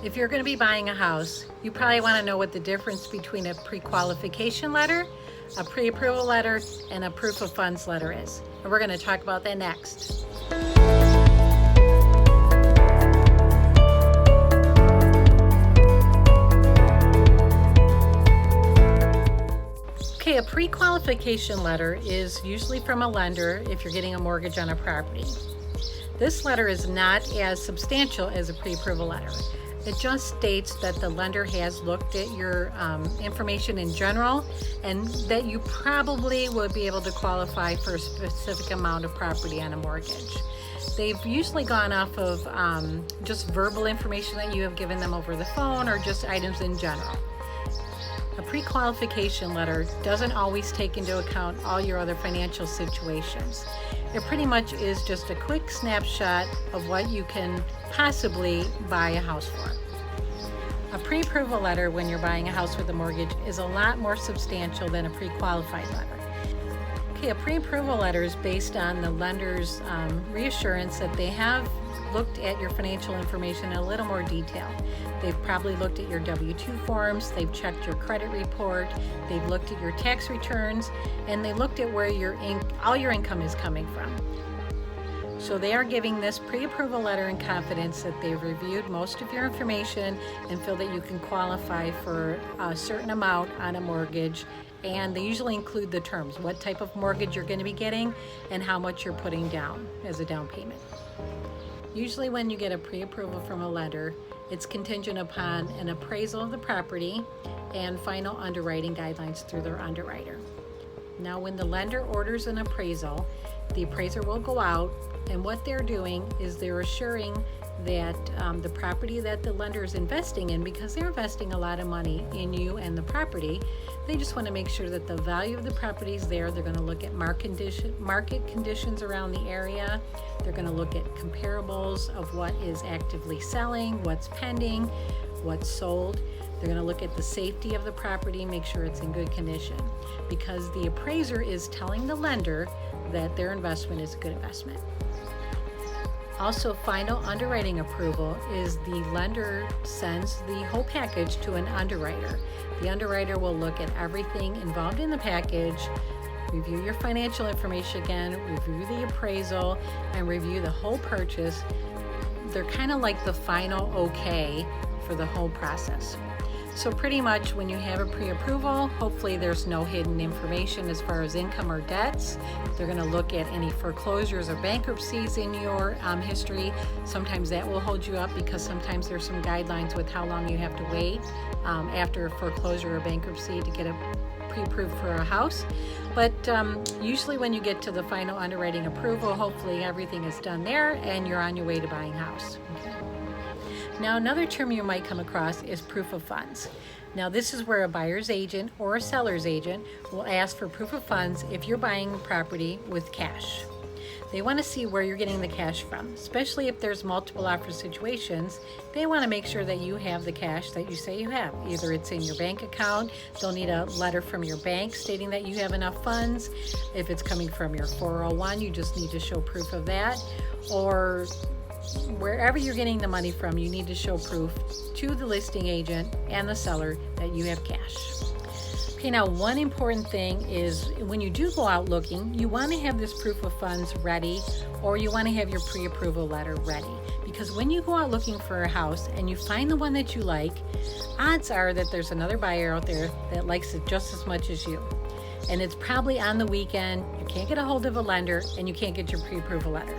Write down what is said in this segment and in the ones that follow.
If you're going to be buying a house, you probably want to know what the difference between a pre-qualification letter, a pre-approval letter, and a proof of funds letter is. And we're going to talk about that next. Okay, a pre-qualification letter is usually from a lender if you're getting a mortgage on a property. This letter is not as substantial as a pre-approval letter. It just states that the lender has looked at your information in general and that you probably would be able to qualify for a specific amount of property on a mortgage. They've usually gone off of just verbal information that you have given them over the phone or just items in general. A pre-qualification letter doesn't always take into account all your other financial situations. It pretty much is just a quick snapshot of what you can possibly buy a house for. A pre-approval letter when you're buying a house with a mortgage is a lot more substantial than a pre-qualified letter. Okay, a pre-approval letter is based on the lender's reassurance that they have looked at your financial information in a little more detail. They've probably looked at your W-2 forms, they've checked your credit report, they've looked at your tax returns, and they looked at where all your income is coming from. So they are giving this pre-approval letter in confidence that they've reviewed most of your information and feel that you can qualify for a certain amount on a mortgage, and they usually include the terms, what type of mortgage you're going to be getting and how much you're putting down as a down payment. Usually when you get a pre-approval from a lender, it's contingent upon an appraisal of the property and final underwriting guidelines through their underwriter. Now when the lender orders an appraisal, the appraiser will go out, and what they're doing is they're assuring that the property that the lender is investing in, because they're investing a lot of money in you and the property, they just want to make sure that the value of the property is there. They're going to look at market conditions around the area. They're going to look at comparables of what is actively selling, what's pending, what's sold. They're going to look at the safety of the property, make sure it's in good condition, because the appraiser is telling the lender that their investment is a good investment. Also, final underwriting approval is the lender sends the whole package to an underwriter. The underwriter will look at everything involved in the package, review your financial information again, review the appraisal, and review the whole purchase. They're kind of like the final okay for the whole process. So pretty much when you have a pre-approval, hopefully there's no hidden information as far as income or debts. They're going to look at any foreclosures or bankruptcies in your history. Sometimes that will hold you up because sometimes there's some guidelines with how long you have to wait after foreclosure or bankruptcy to get a pre-approved for a house. But usually when you get to the final underwriting approval, hopefully everything is done there and you're on your way to buying a house. Okay. Now another term you might come across is proof of funds. Now this is where a buyer's agent or a seller's agent will ask for proof of funds if you're buying property with cash. They want to see where you're getting the cash from, especially if there's multiple offer situations. They want to make sure that you have the cash that you say you have. Either it's in your bank account, they'll need a letter from your bank stating that you have enough funds. If it's coming from your 401, you just need to show proof of that. Or wherever you're getting the money from, you need to show proof to the listing agent and the seller that you have cash. Okay, now one important thing is when you do go out looking, you want to have this proof of funds ready, or you want to have your pre-approval letter ready. Because when you go out looking for a house and you find the one that you like, odds are that there's another buyer out there that likes it just as much as you. And it's probably on the weekend, you can't get a hold of a lender, and you can't get your pre-approval letter.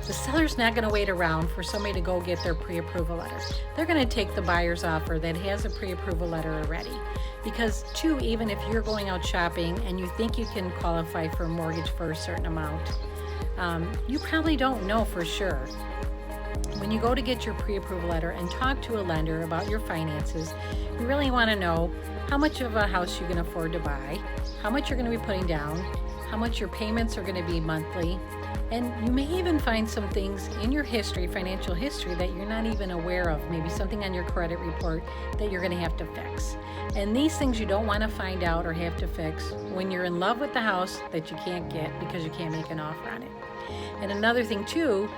The seller's not going to wait around for somebody to go get their pre-approval letter. They're going to take the buyer's offer that has a pre-approval letter already. Because too, even if you're going out shopping and you think you can qualify for a mortgage for a certain amount, you probably don't know for sure. When you go to get your pre-approval letter and talk to a lender about your finances, you really want to know how much of a house you can afford to buy, how much you're going to be putting down, how much your payments are going to be monthly, and you may even find some things in your history, financial history, that you're not even aware of, maybe something on your credit report that you're going to have to fix. And these things you don't want to find out or have to fix when you're in love with the house that you can't get because you can't make an offer on it. And another thing too,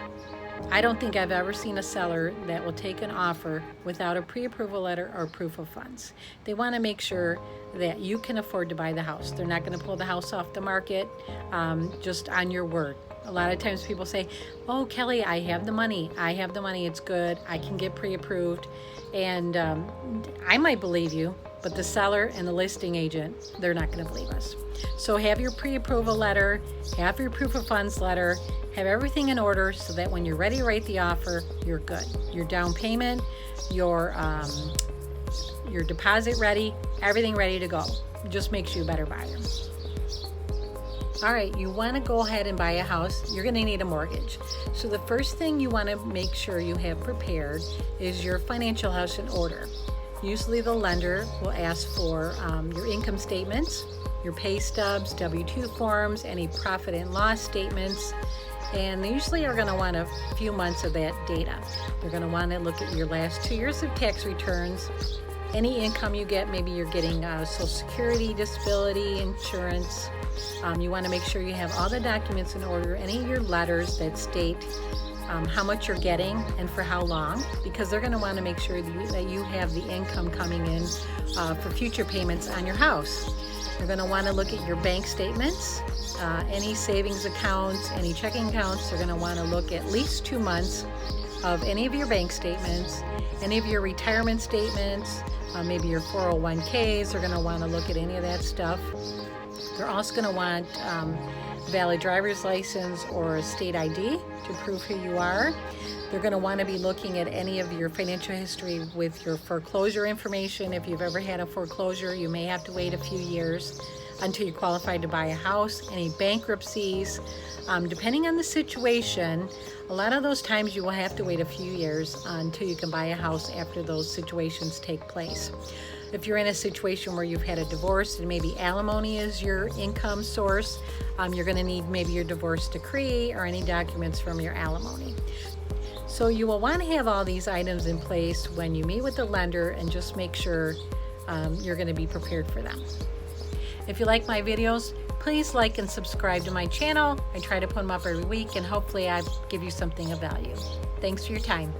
I don't think I've ever seen a seller that will take an offer without a pre-approval letter or proof of funds. They want to make sure that you can afford to buy the house. They're not going to pull the house off the market just on your word. A lot of times people say, oh, Kelly, I have the money, it's good, I can get pre-approved. And I might believe you, but the seller and the listing agent, they're not going to believe us. So have your pre-approval letter, have your proof of funds letter, have everything in order so that when you're ready to write the offer, you're good. Your down payment, your deposit ready, everything ready to go. It just makes you a better buyer. All right, you want to go ahead and buy a house, you're going to need a mortgage. So the first thing you want to make sure you have prepared is your financial house in order. Usually the lender will ask for your income statements, your pay stubs, W-2 forms, any profit and loss statements, and they usually are going to want a few months of that data. They're going to want to look at your last 2 years of tax returns, any income you get, maybe you're getting Social Security, disability, insurance. You want to make sure you have all the documents in order, any of your letters that state how much you're getting and for how long, because they're going to want to make sure that you have the income coming in for future payments on your house. They're going to want to look at your bank statements, any savings accounts, any checking accounts. They're going to want to look at least 2 months of any of your bank statements, any of your retirement statements, maybe your 401ks. They're going to want to look at any of that stuff. They're also going to want valid driver's license or a state ID to prove who you are. They're going to want to be looking at any of your financial history with your foreclosure information. If you've ever had a foreclosure, you may have to wait a few years until you're qualified to buy a house. Any bankruptcies, depending on the situation, a lot of those times you will have to wait a few years until you can buy a house after those situations take place. If you're in a situation where you've had a divorce and maybe alimony is your income source, you're going to need maybe your divorce decree or any documents from your alimony. So you will want to have all these items in place when you meet with the lender, and just make sure you're going to be prepared for them. If you like my videos, please like and subscribe to my channel. I try to put them up every week, and hopefully I give you something of value. Thanks for your time.